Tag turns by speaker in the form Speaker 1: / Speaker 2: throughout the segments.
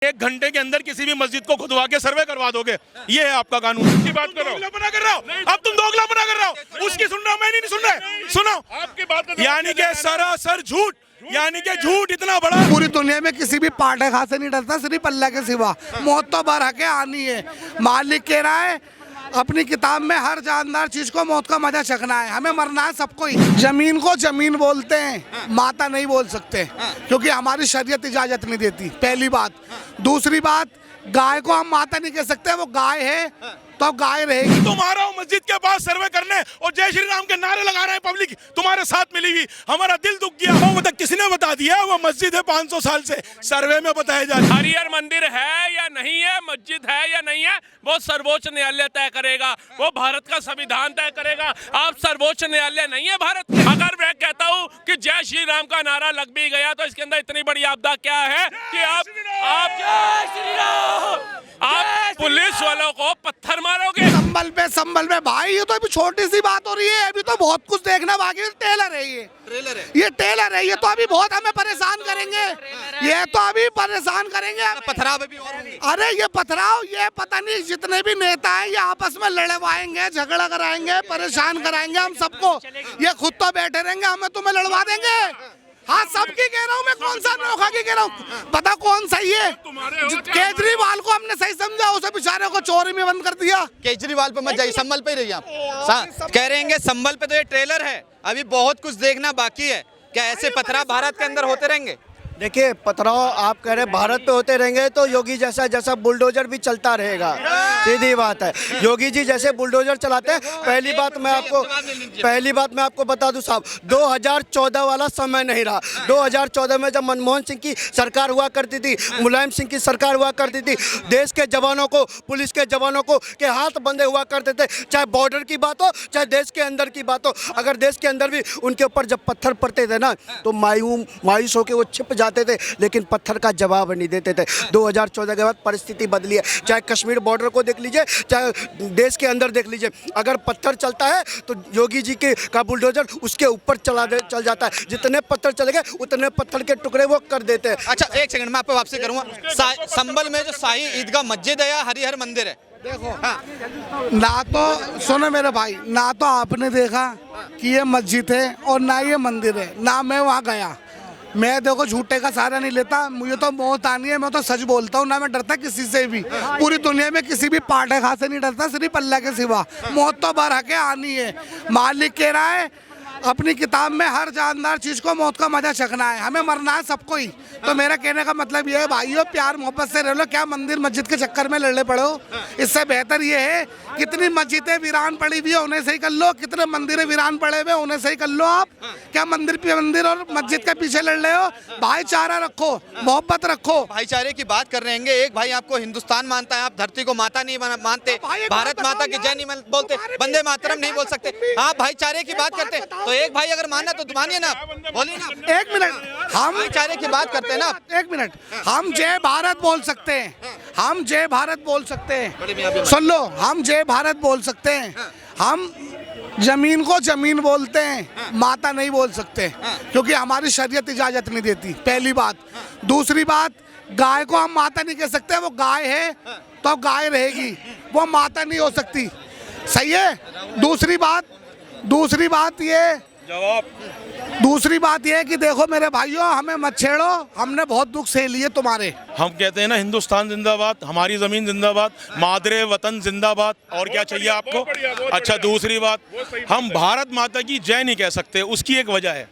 Speaker 1: 1 घंटे के अंदर किसी भी मस्जिद को खुदवा के सर्वे करवा दोगे, ये है आपका कानून की बात कर रहा हूँ। अब तुम दोगलापना कर रहा हो, उसकी सुन रहा हूँ, मैं नहीं सुन रहा। सुनो आपकी बात, यानी कि सरासर झूठ, यानी कि झूठ इतना बड़ा।
Speaker 2: पूरी दुनिया में किसी भी पाठक हाथ से नहीं डरता, सिर्फ अल्लाह के सिवा। मौत तो बार हके आनी है। मालिक कह रहा है अपनी किताब में हर जानदार चीज को मौत का मजा चखना है, हमें मरना है सबको ही। जमीन को जमीन बोलते हैं, माता नहीं बोल सकते, क्योंकि हमारी शरीयत इजाजत नहीं देती, पहली बात। दूसरी बात, गाय को हम माता नहीं कह सकते, वो गाय है तो गाय रहेगी।
Speaker 1: तुम्हारा मस्जिद के पास सर्वे करने और जय श्री राम के नारे लगा रहे हैं पब्लिक, तुम्हारे साथ मिली हुई, हमारा दिल दुख गया। वो मतलब किसी ने बता दिया वो मस्जिद है 500 साल से, सर्वे में बताया जा रहा है।
Speaker 3: हरिहर मंदिर है या नहीं है, मस्जिद है या नहीं है, वो सर्वोच्च न्यायालय तय करेगा, वो भारत का संविधान तय करेगा। आप सर्वोच्च न्यायालय नहीं है भारत के। अगर मैं कहता हूँ कि जय श्री राम का नारा लग भी गया तो इसके अंदर इतनी बड़ी आपदा क्या है कि आप जय श्री राम, आप पुलिस वालों को पत्थर मारोगे।
Speaker 2: संभल में भाई, ये तो अभी छोटी सी बात हो रही है, अभी तो बहुत कुछ देखना बाकी है। टेलर है ये टेलर है, ये तो अभी बहुत हमें परेशान करेंगे, ये तो अभी परेशान करेंगे।
Speaker 4: पथराव भी और होंगे।
Speaker 2: अरे ये पथराव, ये पता नहीं जितने भी नेता हैं ये आपस में लड़वाएंगे, झगड़ा कराएंगे, परेशान कराएंगे हम सबको। ये खुद तो बैठे रहेंगे, हमें तुम्हें लड़वा देंगे। हाँ, सबकी कह रहा हूँ मैं, कौन सा नोखा की कह रहा हूँ, पता कौन सही है। केजरीवाल को हमने सही समझा, उसे बेचारे को चोरी में बंद कर दिया।
Speaker 4: केजरीवाल पे मत जाइए, संभल पे ही रहिए आप। कह रहे हैं संभल पे तो ये ट्रेलर है, अभी बहुत कुछ देखना बाकी है। क्या ऐसे पथराव भारत के अंदर होते रहेंगे?
Speaker 5: देखिए, पथराव आप कह रहे भारत पे होते रहेंगे तो योगी जैसा बुलडोजर भी चलता रहेगा, सीधी बात है। योगी जी जैसे बुलडोजर चलाते हैं। पहली बात मैं आपको बता दूं साहब, 2014 वाला समय नहीं रहा। 2014 में जब मनमोहन सिंह की सरकार हुआ करती थी, मुलायम सिंह की सरकार हुआ करती थी, देश के जवानों को, पुलिस के जवानों को के हाथ बंधे हुआ करते थे, चाहे बॉर्डर की बात हो चाहे देश के अंदर की बात हो। अगर देश के अंदर भी उनके ऊपर जब पत्थर पड़ते थे ना तो मायूस होकर वो छिप जाते थे, लेकिन पत्थर का जवाब नहीं देते थे। 2014 के बाद परिस्थिति बदली है। चाहे कश्मीर बॉर्डर को देख लीजिए, चाहे देश के अंदर देख लीजिए, अगर पत्थर चलता है तो योगी जी के का बुलडोजर उसके ऊपर चल जाता है। जितने पत्थर चलेंगे उतने पत्थर के टुकड़े वो कर देते हैं।
Speaker 4: अच्छा, एक सेकंड, मैं आपको वापसी करूंगा। संभल में जो शाही ईदगाह मस्जिद है या हरिहर मंदिर है?
Speaker 2: देखो ना तो सुनो मेरे भाई, ना तो आपने देखा कि ये मस्जिद है और ना ये मंदिर है, ना मैं वहाँ गया। मैं देखो झूठे का सहारा नहीं लेता, मुझे तो मौत आनी है, मैं तो सच बोलता हूँ, ना मैं डरता किसी से भी। पूरी दुनिया में किसी भी पाठक हाथ से नहीं डरता, सिर्फ अल्लाह के सिवा। मौत तो बार हके आनी है। मालिक कह रहा है अपनी किताब में हर जानदार चीज को मौत का मजा चखना है, हमें मरना है सबको ही। तो मेरा कहने का मतलब ये है भाइयों, प्यार मोहब्बत से रह लो, क्या मंदिर मस्जिद के चक्कर में लड़ने पड़े हो। इससे बेहतर ये है कितनी मस्जिदें वीरान पड़ी हुई है उन्हें सही कर लो, कितने मंदिरें वीरान पड़े हुए उन्हें सही कर लो। आप क्या मंदिर और मस्जिद के पीछे लड़ रहे हो? भाईचारा रखो, मोहब्बत रखो।
Speaker 4: भाईचारे की बात कर रहे हैं। एक भाई आपको हिंदुस्तान मानता है, आप धरती को माता नहीं मानते, भारत माता की जय नहीं बोलते, वंदे मातरम नहीं बोल सकते, आप भाईचारे की बात करते। तो एक भाई अगर मानना तो मानिए ना, बोलिए ना।
Speaker 2: 1 मिनट, हम
Speaker 4: भाईचारे की बात करते हैं ना।
Speaker 2: 1 मिनट, हम जय भारत बोल सकते हैं, हम जय भारत बोल सकते हैं। सुन लो, हम जय भारत बोल सकते हैं। हम जमीन को जमीन बोलते हैं, माता नहीं बोल सकते, क्योंकि हमारी शरीयत इजाजत नहीं देती, पहली बात। दूसरी बात, गाय को हम माता नहीं कह सकते, वो गाय है तो गाय रहेगी, वो माता नहीं हो सकती। सही है। दूसरी बात ये कि देखो मेरे भाइयों, हमें मत छेड़ो, हमने बहुत दुख सह लिए तुम्हारे।
Speaker 1: हम कहते हैं ना, हिंदुस्तान जिंदाबाद, हमारी जमीन जिंदाबाद, मादरे वतन जिंदाबाद। और क्या चाहिए आपको? अच्छा, दूसरी बात, हम भारत माता की जय नहीं कह सकते, उसकी एक वजह है।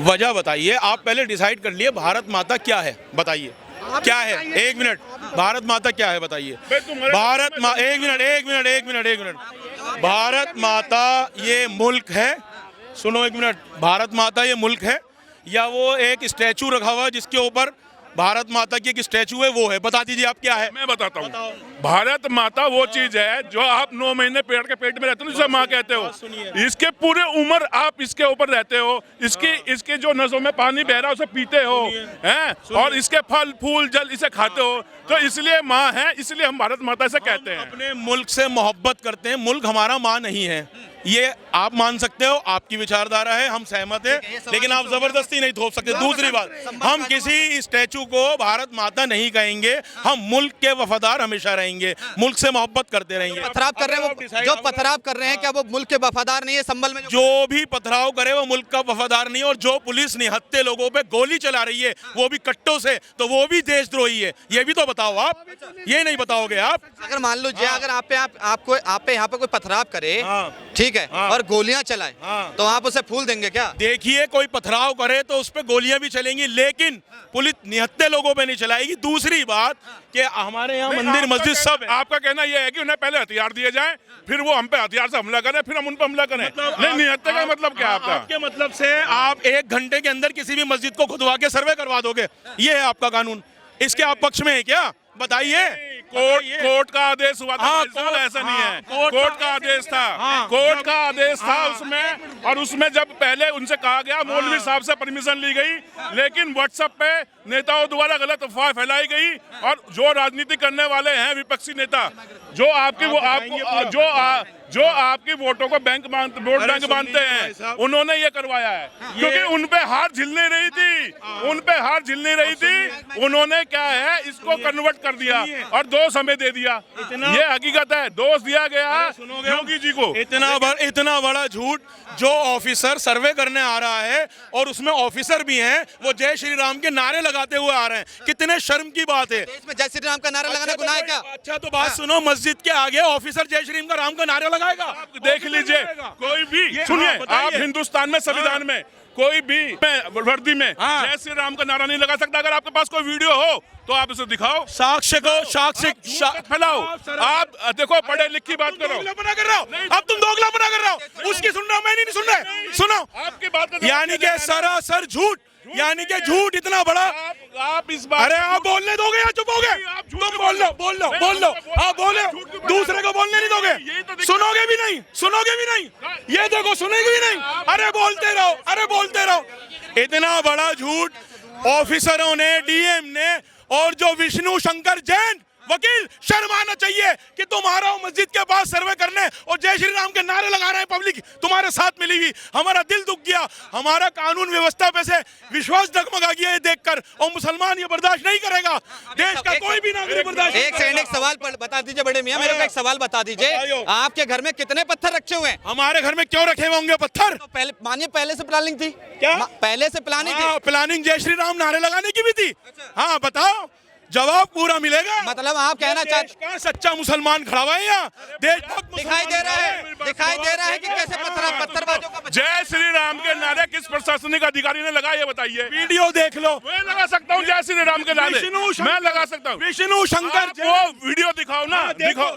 Speaker 1: वजह बताइए आप, पहले डिसाइड कर लिए भारत माता क्या है, बताइए क्या है। 1 मिनट, भारत माता क्या है बताइए। एक मिनट, भारत माता ये मुल्क है, सुनो 1 मिनट, भारत माता ये मुल्क है या वो एक स्टैचू रखा हुआ जिसके ऊपर भारत माता की एक स्टैचू है, वो है? बता दीजिए आप क्या है।
Speaker 6: मैं बताता हूँ। भारत माता वो चीज है जो आप 9 महीने पेड़ के पेट में रहते हो, जिसे माँ कहते हो। इसके पूरे उम्र आप इसके ऊपर रहते हो, इसके जो नसों में पानी बह रहा है उसे पीते हो, हैं, और इसके फल फूल जल इसे खाते हो। तो इसलिए माँ है, इसलिए हम भारत माता से कहते हैं।
Speaker 1: अपने मुल्क से मोहब्बत करते हैं, मुल्क हमारा माँ नहीं है। ये आप मान सकते हो, आपकी विचारधारा है, हम सहमत
Speaker 4: ये
Speaker 1: हैं,
Speaker 4: सवाल
Speaker 1: लेकिन आप
Speaker 4: सुनो।
Speaker 1: जबरदस्ती नहीं थोप सकते। दूसरी बात,
Speaker 4: संबंध
Speaker 1: हम
Speaker 4: कानून-
Speaker 1: किसी स्टैचू को भारत माता नहीं कहेंगे, हम मुल्क के वफादार हमेशा रहेंगे, मुल्क से मोहब्बत करते रहेंगे।
Speaker 4: पथराव कर रहे हैं
Speaker 1: अगर आप
Speaker 4: वो,
Speaker 1: decide
Speaker 4: जो
Speaker 1: करो-
Speaker 4: पथराव कर रहे हैं क्या वो मुल्क के वफादार नहीं है? संभल में
Speaker 1: जो भी पथराव करे वो मुल्क का वफादार नहीं है, और जो पुलिस निहत्थे लोगों पे गोली चला रही है वो भी कट्टों से, तो वो भी देशद्रोही है। ये भी तो बताओ आप, ये नहीं बताओगे आप?
Speaker 4: अगर मान लीजिए अगर आप पे यहाँ पे कोई पथराव करे,
Speaker 1: हाँ।
Speaker 4: ठीक है,
Speaker 1: हाँ।
Speaker 4: और गोलियां चलाए,
Speaker 1: हाँ।
Speaker 4: तो आप उसे फूल देंगे क्या?
Speaker 1: देखिए, कोई पथराव करे तो उस पे गोलियां भी चलेंगी, लेकिन पुलिस निहत्थे लोगों पे नहीं चलाएगी। दूसरी बात कि हमारे यहाँ मंदिर मस्जिद सब है।
Speaker 6: आपका कहना यह है कि उन्हें पहले हथियार दिए जाएं, फिर वो हम पे हथियार से हमला करें, फिर हम उन पे हमला करें। नहीं, निहत्थे का मतलब क्या है आपका?
Speaker 1: आपके मतलब से आप 1 घंटे के अंदर किसी भी मस्जिद को खुदवा के सर्वे करवा दोगे, ये है आपका कानून? इसके आप पक्ष में है क्या? बताइए।
Speaker 6: कोर्ट का आदेश हुआ था।
Speaker 1: हाँ,
Speaker 6: भाई साहब, ऐसा नहीं है।
Speaker 1: कोर्ट
Speaker 6: कोर्ट का आदेश था।
Speaker 1: हाँ।
Speaker 6: कोर्ट का आदेश था उसमें, और उसमें जब पहले उनसे कहा गया, मौलवी साहब से परमिशन ली गई, लेकिन व्हाट्सएप पे नेताओं द्वारा गलत अफवाह फैलाई गई, और जो राजनीति करने वाले हैं विपक्षी नेता, जो आपकी वो जो आपकी वोटों को वोट बैंक मानते हैं, उन्होंने ये करवाया है, क्योंकि उन पे हार झिल नहीं रही थी, उन पे हार झिल नहीं रही थी। उन्होंने क्या है, इसको कन्वर्ट कर दिया और 2 समय दे दिया। ये हकीकत है, दोष दिया गया योगी जी को।
Speaker 1: इतना बड़ा झूठ। जो ऑफिसर सर्वे करने आ रहा है और उसमें ऑफिसर भी हैं, वो जय श्री राम के नारे लगाते हुए आ रहे हैं, कितने शर्म की बात है।
Speaker 4: देश में जय श्री राम का नारा लगाना गुनाह है क्या?
Speaker 1: अच्छा तो बात सुनो, मस्जिद के आगे ऑफिसर जय श्री राम का नारा लगाएगा?
Speaker 6: आप देख लीजिए, कोई भी सुनिए, आप हिंदुस्तान में संविधान में कोई भी वर्दी में जय श्री राम का नारा नहीं लगा सकता। अगर आपके पास कोई वीडियो हो तो आप इसे दिखाओ,
Speaker 1: साक्ष्य
Speaker 6: फैलाओ। आप देखो, पढ़े लिखी बात करो।
Speaker 1: दोगलापना कर रहा हो, अब तुम दोगलापना कर रहा हो। उसकी सुन रहा हूं, मैं नहीं सुन रहा। सुनो,
Speaker 6: आपकी बात
Speaker 1: यानी कि सरासर झूठ, यानी कि झूठ इतना बड़ा।
Speaker 6: आप इस बात,
Speaker 1: अरे आप बोलने दोगे या चुप होगे? तुम बोल लो, आप बोलो, दूसरे को बोलने नहीं दोगे, सुनोगे भी नहीं, ये देखो, सुनेगी भी नहीं। अरे बोलते रहो। इतना बड़ा झूठ ऑफिसरों ने, डीएम ने, और जो विष्णु शंकर जैन वकील, शर्म आना चाहिए कि तुम्हारा मस्जिद के पास सर्वे करने और जय श्री राम के नारे लगा रहे हैं, पब्लिक तुम्हारे साथ मिली हुई। हमारा दिल दुख गया, हमारा कानून व्यवस्था पे से विश्वास डगमगा गया ये देखकर, और मुसलमान ये बर्दाश्त नहीं करेगा। देश का कोई भी नागरिक बर्दाश्त नहीं
Speaker 4: एक सेकंड, एक सवाल बता दीजिए बड़े मियां, मेरे को एक सवाल बता दीजिए, आपके घर में कितने पत्थर रखे हुए हैं?
Speaker 1: हमारे घर में क्यों रखे हुए होंगे पत्थर?
Speaker 4: तो पहले से प्लानिंग थी
Speaker 1: क्या?
Speaker 4: पहले से प्लानिंग थी?
Speaker 1: प्लानिंग जय श्री राम नारे लगाने की भी थी। हाँ बताओ, जवाब पूरा मिलेगा।
Speaker 4: मतलब आप कहना चाहते,
Speaker 1: देश का सच्चा मुसलमान खड़ा हुआ है यहाँ, देशभक्त
Speaker 4: दिखाई दे रहा है कि कैसे पत्थरबाजों का
Speaker 6: जय श्री राम के नारे किस प्रशासनिक अधिकारी ने लगाए, ये बताइए।
Speaker 1: वीडियो देख लो,
Speaker 6: मैं लगा सकता हूँ जय श्री राम के नारे, मैं लगा सकता हूँ।
Speaker 1: विष्णु शंकर
Speaker 6: आप वो वीडियो दिखाओ ना, दिखाओ,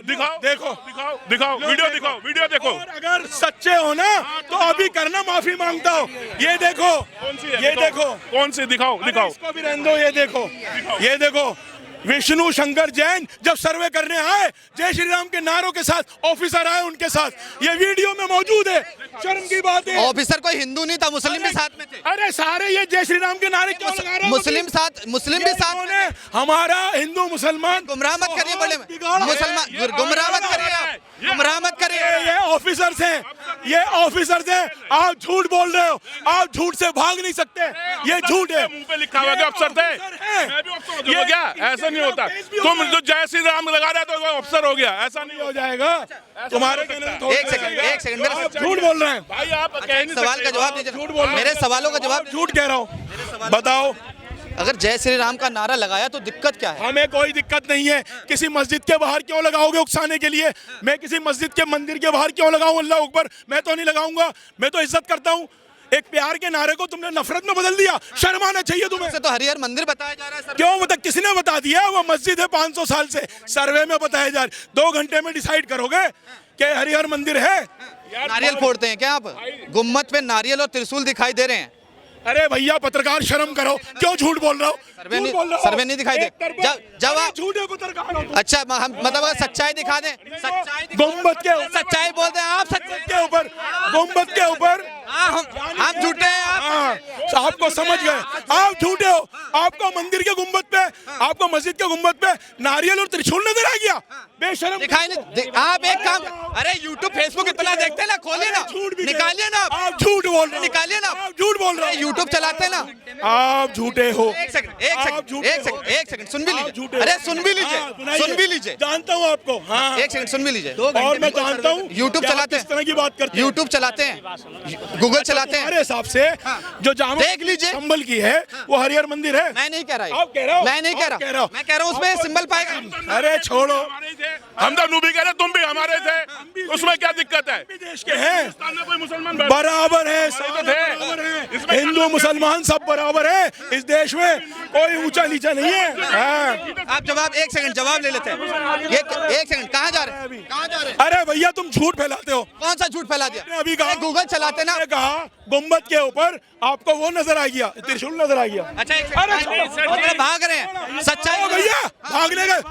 Speaker 6: वीडियो देखो।
Speaker 1: और अगर सच्चे हो ना तो अभी करना, माफी मांगता हो। ये देखो, ये देखो,
Speaker 6: कौन सी दिखाओ।
Speaker 1: इसको भी रहने दो। ये देखो विष्णु शंकर जैन जब सर्वे करने आए, जय श्री राम के नारों के साथ ऑफिसर आए उनके साथ, ये वीडियो में मौजूद है। शर्म की बात है।
Speaker 4: ऑफिसर कोई हिंदू नहीं था, मुस्लिम भी साथ में थे।
Speaker 1: अरे सारे ये जय श्री राम के नारे क्यों लगा रहे हो?
Speaker 4: मुस्लिम भी साथ में।
Speaker 1: हमारा हिंदू मुसलमान
Speaker 4: गुमराह मत करिए, बड़े मुसलमान गुमराह मत करिए।
Speaker 1: ये ऑफिसर्स हैं, आप झूठ बोल रहे हो, आप झूठ से भाग नहीं सकते, ये झूठ है।
Speaker 6: मुंह पे लिखा हुआ कि अफसर थे, मैं भी अफसर हो क्या? ऐसा नहीं होता। तुम जो जय श्री राम लगा रहे तो वो अफसर हो गया, ऐसा नहीं हो
Speaker 1: जाएगा। तुम्हारे
Speaker 4: एक सेकंड
Speaker 1: आप झूठ बोल रहे हैं
Speaker 6: भाई। आप
Speaker 4: सवाल का जवाब दीजिए,
Speaker 1: झूठ बोल रहे हैं।
Speaker 4: मेरे सवालों का जवाब।
Speaker 1: झूठ कह रहा हूँ, बताओ।
Speaker 4: अगर जय श्री राम का नारा लगाया तो दिक्कत क्या है?
Speaker 1: हमें कोई दिक्कत नहीं है। किसी मस्जिद के बाहर क्यों लगाओगे उकसाने के लिए? मैं किसी मस्जिद के मंदिर के बाहर क्यों लगाऊं? अल्लाह अकबर, मैं तो नहीं लगाऊंगा। मैं तो इज्जत करता हूं। एक प्यार के नारे को तुमने नफरत में बदल दिया, शर्म आना चाहिए तुम्हें।
Speaker 4: तो हरिहर मंदिर बताया जा रहा है सर।
Speaker 1: क्यों बता, किसने बता दिया? वो मस्जिद है 500 साल से, सर्वे में बताया जा रहा है। 2 घंटे में डिसाइड करोगे कि हरिहर मंदिर है?
Speaker 4: नारियल फोड़ते हैं क्या आप? गुम्मत पे नारियल और त्रिशूल दिखाई दे रहे हैं।
Speaker 1: अरे भैया पत्रकार, शर्म करो, क्यों झूठ बोल रहा हो?
Speaker 4: सर्वे नहीं दिखाई दे। जब आप
Speaker 1: झूठे पत्रकार हो।
Speaker 4: अच्छा, हम मतलब अगर सच्चाई दिखा दें,
Speaker 1: गुम्बद के
Speaker 4: सच्चाई बोल दें आप,
Speaker 1: के ऊपर, गुम्बद के ऊपर
Speaker 4: हम झूठे हैं। आप
Speaker 1: आपको समझ गए, आप झूठे हो। आपको मंदिर के गुम्बद पे, आपको मस्जिद के गुम्बद पे नारियल और त्रिशूल नजर आ गया? बेशरम
Speaker 4: दिखाई नहीं। आप एक काम, अरे YouTube Facebook इतना देखते हैं ना, खोलिए ना, निकालिए ना,
Speaker 1: आप झूठ बोल रहे हो,
Speaker 4: निकालिए ना,
Speaker 1: आप झूठ बोल रहे हो,
Speaker 4: YouTube चलाते हैं ना।
Speaker 1: आप झूठे हो।
Speaker 4: एक सेकंड, एक
Speaker 1: आप
Speaker 4: सेकंड,
Speaker 1: झूठे
Speaker 4: एक
Speaker 1: हो।
Speaker 4: सेकंड, एक सेकंड, सुन भी
Speaker 1: आप
Speaker 4: लीजिए।
Speaker 1: झूठे हो।
Speaker 4: अरे सुन भी लीजिए,
Speaker 1: हाँ, सुनाइए।
Speaker 4: सुन भी लीजिए,
Speaker 1: जानता हूँ आपको। हाँ,
Speaker 4: एक सेकंड सुन भी लीजिए।
Speaker 1: और मैं जानता हूँ
Speaker 4: YouTube
Speaker 1: कि आप
Speaker 4: चलाते
Speaker 1: किस तरह की बात करते हैं।
Speaker 4: YouTube चलाते हैं, गूगल चलाते हैं।
Speaker 1: हमारे हिसाब से जो जामा
Speaker 4: देख लीजिए।
Speaker 1: संबल की है वो हरिहर मंदिर है।
Speaker 4: मैं नहीं कह रहा,
Speaker 1: आप कह रहे हो?
Speaker 4: मैं नहीं कह
Speaker 1: आप कह रहे
Speaker 4: रहा,
Speaker 1: हो?
Speaker 4: मैं कह रहा हूँ उसमें सिंबल पाएगा।
Speaker 1: अरे छोड़ो,
Speaker 6: हम तो नूबी कह रहे, तुम भी हमारे थे, उसमें क्या दिक्कत है?
Speaker 1: देश के हैं,
Speaker 6: हिंदुस्तान में कोई मुसलमान
Speaker 1: बराबर है,
Speaker 6: हमारे
Speaker 1: सब
Speaker 6: तो थे।
Speaker 1: बराबर है,
Speaker 6: इसमें
Speaker 1: हिंदू मुसलमान सब बराबर है इस देश में, कोई ऊंचा नीचा नहीं है। हाँ।
Speaker 4: आप जवाब, एक सेकंड जवाब ले लेते हैं। ये एक सेकंड, कहाँ जा रहे हैं, कहाँ जा रहे हैं?
Speaker 1: अरे भैया तुम झूठ फैलाते हो।
Speaker 4: कौन सा झूठ फैला दिया?
Speaker 1: आपने अभी कहा,
Speaker 4: गूगल चलाते ना।
Speaker 1: आपने कहा गुम्बद के ऊपर आपको वो नजर आ गया, त्रिशूल नजर आ गया।
Speaker 4: अच्छा एक
Speaker 1: अरे
Speaker 4: सेकंड, मतलब भाग रहे हैं, सच्चाई
Speaker 1: ओ भैया भागने गए।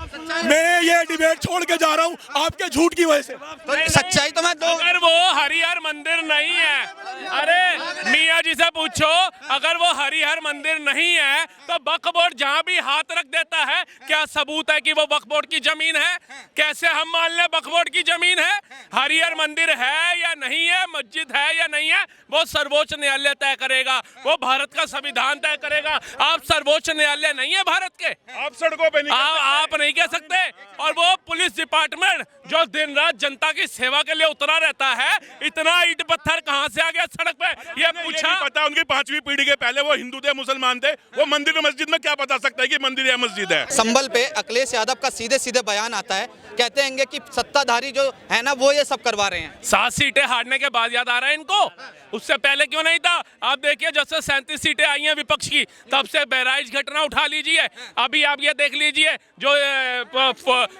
Speaker 1: मैं ये डिबेट छोड़ के जा रहा हूँ आपके झूठ की वजह से।
Speaker 4: तो सच्चाई तो मैं दो।
Speaker 3: अगर वो हरिहर मंदिर नहीं है, अरे मियाँ जी से पूछो, अगर वो हरिहर मंदिर नहीं है तो वक्फ बोर्ड जहाँ भी हाथ रख देता है, क्या सबूत है कि वो वक्फ बोर्ड की जमीन है? कैसे हम मान लें वक्फ बोर्ड की जमीन है? हरिहर मंदिर है या नहीं है, मस्जिद है या नहीं है, वो सर्वोच्च न्यायालय तय करेगा, वो भारत का संविधान तय करेगा। आप सर्वोच्च न्यायालय नहीं है भारत के,
Speaker 6: आप सड़कों पे नहीं
Speaker 3: आप नहीं कह सकते। और वो पुलिस डिपार्टमेंट जो दिन रात जनता की सेवा के लिए उतरा रहता है, इतना ईंट पत्थर कहां से आ गया सड़क पे? ये पूछा।
Speaker 6: नहीं पता, उनकी 5वीं पीढ़ी के पहले वो हिंदू थे, मुसलमान थे, वो मंदिर और मस्जिद में क्या बता सकता है कि मंदिर या मस्जिद है?
Speaker 4: संबल पे अखिलेश यादव का सीधे सीधे बयान आता है, कहते हैं कि सत्ताधारी जो है ना वो ये सब करवा रहे हैं।
Speaker 3: 7 सीटें हारने के बाद याद आ रहा है इनको, उससे पहले क्यों नहीं था? आप देखिए जब से 37 सीटें आई हैं विपक्ष की, तब से बहराइच घटना उठा लीजिए, अभी आप ये देख लीजिए जो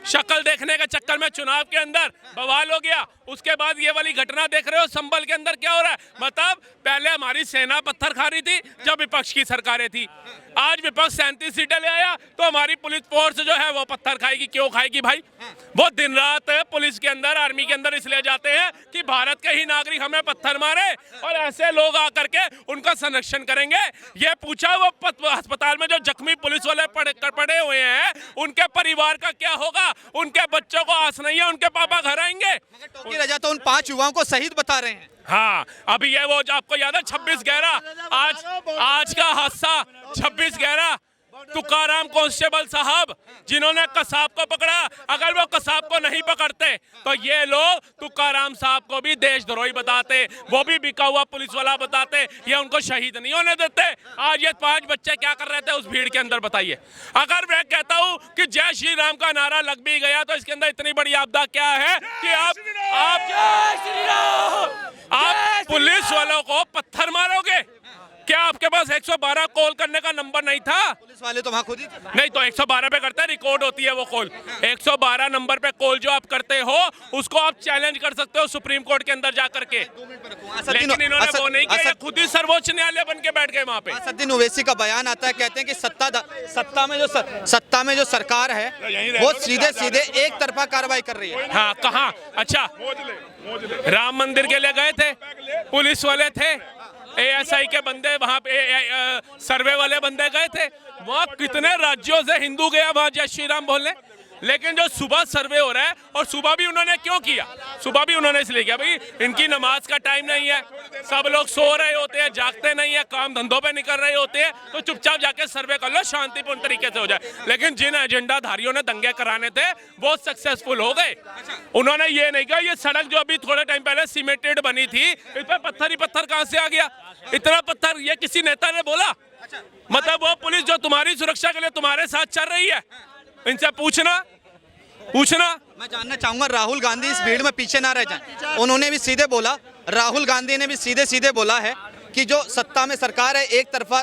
Speaker 3: शक्ल देखने के चक्कर में चुनाव के अंदर बवाल हो गया, उसके बाद ये वाली घटना देख रहे हो संबल के अंदर क्या हो रहा है। मतलब पहले हमारी सेना पत्थर खा रही थी जब विपक्ष की सरकारें थी, आज विपक्ष 37 सीटें ले आया तो हमारी पुलिस फोर्स जो है वो पत्थर खाएगी। क्यों खाएगी भाई? वो दिन रात पुलिस के अंदर, आर्मी के अंदर इसलिए जाते हैं कि भारत के ही नागरिक हमें पत्थर मारे, और ऐसे लोग आकर के उनका संरक्षण करेंगे। ये पूछा वो अस्पताल में जो जख्मी पुलिस वाले पड़े हुए हैं, उनके परिवार का क्या होगा? उनके बच्चों को आस नहीं है, उनके पापा घर आएंगे।
Speaker 4: टोकी रजा तो उन 5 युवाओं को शहीद बता रहे हैं।
Speaker 3: हाँ, अभी ये वो जो आपको याद है 26/11, आज का हादसा 26/11, तुकाराम कांस्टेबल साहब जिन्होंने कसाब को पकड़ा, अगर वो कसाब को नहीं पकड़ते तो ये लोग तुकाराम साहब को भी देशद्रोही बताते, वो भी बिका हुआ पुलिस वाला बताते, ये उनको शहीद नहीं होने देते। आज ये 5 बच्चे क्या कर रहे थे उस भीड़ के अंदर, बताइए। अगर मैं कहता हूँ कि जय श्री राम का नारा लग भी गया तो इसके अंदर इतनी बड़ी आपदा क्या है कि आप पुलिस वालों को पत्थर मारोगे? क्या आपके पास 112 कॉल करने का नंबर नहीं था?
Speaker 4: पुलिस वाले तो वहाँ खुद ही थे।
Speaker 3: नहीं तो 112 पे करते हैं, रिकॉर्ड होती है वो कॉल। 112 नंबर पे कॉल जो आप करते हो उसको आप चैलेंज कर सकते हो सुप्रीम कोर्ट के अंदर जा करके, लेकिन इन्होंने वो नहीं किया, खुद ही सर्वोच्च न्यायालय बन के बैठ गए वहाँ पे।
Speaker 4: असदुद्दीन ओवैसी का बयान आता है, कहते हैं कि सत्ता में जो सरकार है वो सीधे सीधे एक तरफा कार्रवाई कर रही है।
Speaker 3: हाँ, कहाँ? अच्छा, राम मंदिर के लिए गए थे, पुलिस वाले थे, ASI के बंदे वहाँ पे सर्वे वाले बंदे गए थे, वहाँ कितने राज्यों से हिंदू गया वहाँ जय श्री राम बोलने। लेकिन जो सुबह सर्वे हो रहा है, और सुबह भी उन्होंने क्यों किया? सुबह भी उन्होंने इसलिए किया भाई इनकी नमाज का टाइम नहीं है, सब लोग सो रहे होते हैं, जागते नहीं है, काम धंधों पे निकल रहे होते हैं, तो चुपचाप जाके सर्वे कर लो, शांतिपूर्ण तरीके से हो जाए। लेकिन जिन एजेंडाधारियों ने दंगे कराने थे वो सक्सेसफुल हो गए। उन्होंने ये नहीं कहा ये सड़क जो अभी थोड़े टाइम पहले सीमेंटेड बनी थी, इस पर पत्थर ही पत्थर कहाँ से आ गया? इतना पत्थर ये किसी नेता ने बोला? मतलब वो पुलिस जो तुम्हारी सुरक्षा के लिए तुम्हारे साथ चल रही है, इनसे पूछना।
Speaker 4: मैं जानना चाहूंगा, राहुल गांधी इस भीड़ में पीछे ना रह जाएं। उन्होंने भी सीधे बोला, राहुल गांधी ने भी सीधे बोला है कि जो सत्ता में सरकार है एक तरफा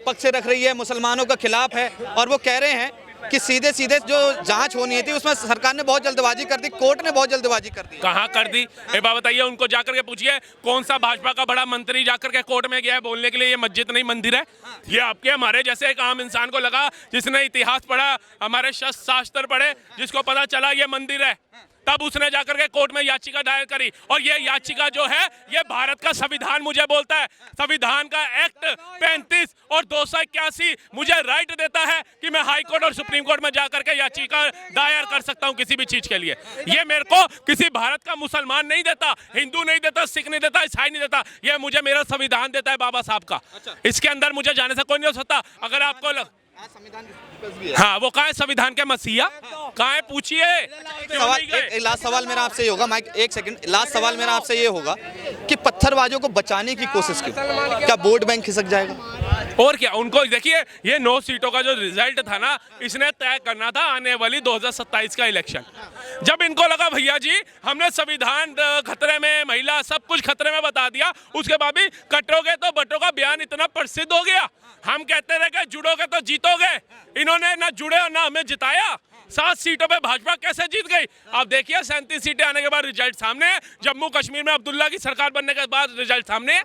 Speaker 4: पक्ष रख रही है, मुसलमानों के खिलाफ है, और वो कह रहे हैं कि सीधे जो जांच होनी थी उसमें सरकार ने बहुत जल्दबाजी कर दी, कोर्ट ने बहुत जल्दबाजी कर दी।
Speaker 3: कहाँ कर दी? एक बात बताइए, उनको जाकर के पूछिए कौन सा भाजपा का बड़ा मंत्री जाकर के कोर्ट में गया है बोलने के लिए ये मस्जिद नहीं मंदिर है? ये आपके हमारे जैसे एक आम इंसान को लगा, जिसने इतिहास पढ़ा, हमारे शास्त्र पढ़े, जिसको पता चला ये मंदिर है, तब उसने जाकर के कोर्ट में याचिका दायर करी, और ये याचिका जो है ये भारत का संविधान मुझे बोलता है, संविधान का एक्ट 35 और 281 मुझे राइट देता है कि मैं हाई कोर्ट और सुप्रीम कोर्ट में जाकर के याचिका दायर कर सकता हूं किसी भी चीज के लिए। ये मेरे को किसी भारत का मुसलमान नहीं देता, हिंदू नहीं देता, सिख नहीं देता, ईसाई नहीं देता, ये मुझे मेरा संविधान देता है बाबा साहब का। इसके अंदर मुझे जाने से कोई नहीं हो सकता। अगर आपको हाँ, वो कहाँ है संविधान के मसीहा, कहाँ है पूछिए।
Speaker 4: सवाल एक लास्ट सवाल मेरा आपसे ये होगा, माइक एक सेकंड, लास्ट सवाल मेरा आपसे ये होगा कि पत्थरबाजों को बचाने की कोशिश की, क्या वोट बैंक खिसक जाएगा?
Speaker 3: और क्या, उनको देखिए ये 9 सीटों का जो रिजल्ट था ना, इसने तय करना था आने वाली 2027 का इलेक्शन। जब इनको लगा भैया जी हमने संविधान खतरे में, महिला सब कुछ खतरे में बता दिया, उसके बाद भी कटोगे तो बटो का बयान इतना प्रसिद्ध हो गया, हम कहते रहे कि जुड़ोगे तो जीतोगे, इन्होंने ना जुड़े और ना हमें जिताया। 7 सीटों पे भाजपा कैसे जीत गई? अब देखिए 37 सीटें आने के बाद रिजल्ट सामने है, जम्मू कश्मीर में अब्दुल्ला की सरकार बनने के बाद रिजल्ट सामने है।